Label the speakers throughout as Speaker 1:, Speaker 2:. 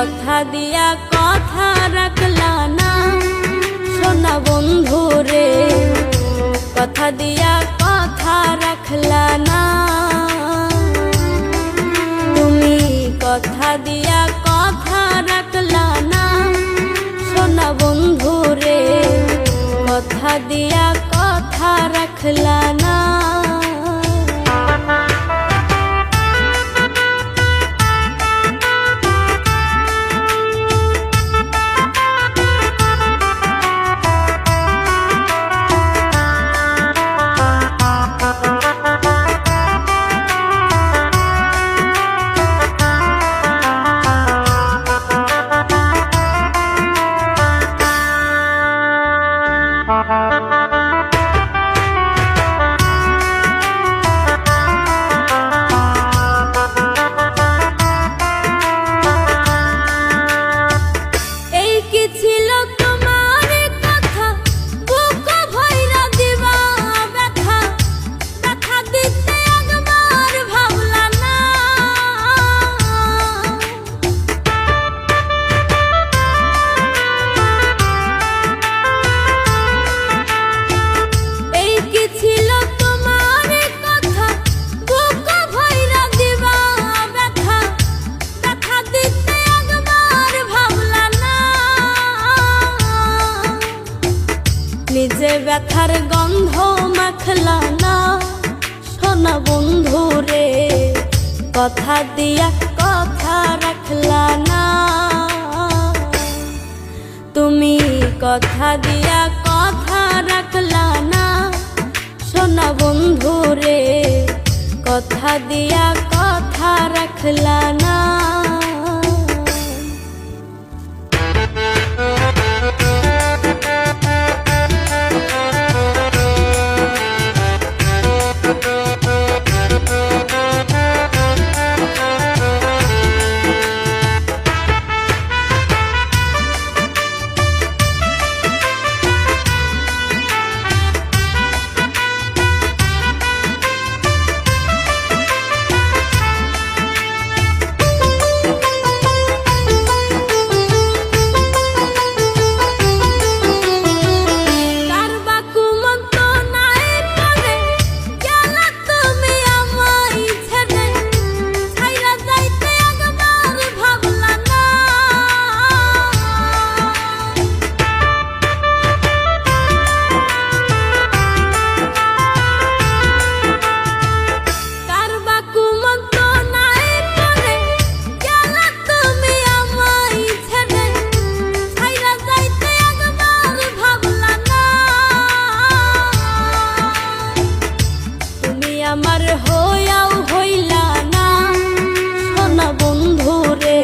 Speaker 1: কথা দিয়া কথা রাখলা না সোনা বন্ধু রে, কথা দিয়া কথা রাখলা না। তুমি কথা দিয়া কথা রাখলা না সোনা বন্ধু রে, কথা দিয়া কথা রাখলা না। নিজে ব্যথার গন্ধ মাখলা না সোনা বন্ধু রে, কথা দিয়া কথা রাখলা না। তুমি কথা দিয়া কথা রাখলা না সোনা বন্ধু রে, কথা দিয়া কথা রাখলা না। আমার হইয়াও হইলা না সোনা বন্ধু রে,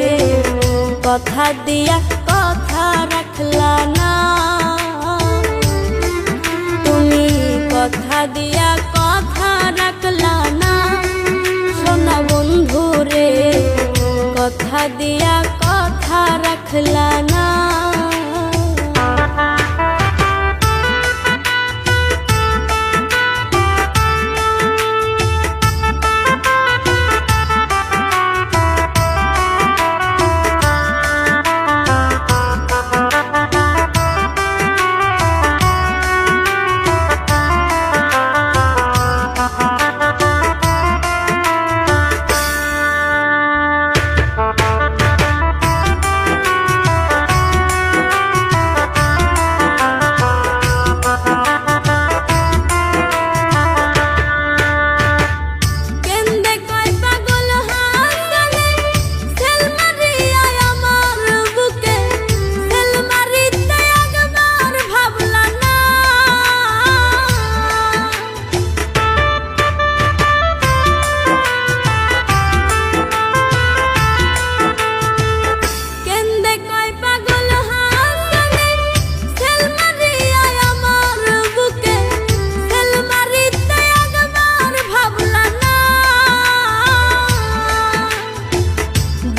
Speaker 1: কথা দিয়া কথা রাখলা না। তুমি কথা দিয়া কথা রাখলা না সোনা বন্ধু রে, কথা দিয়া কথা রাখলা না।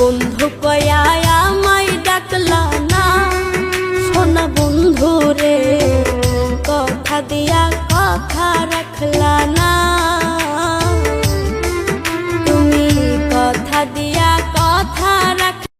Speaker 1: বন্ধু কয়া আমায় ডাকলা না সোনা বন্ধু রে, কথা দিয়া কথা রাখলা না।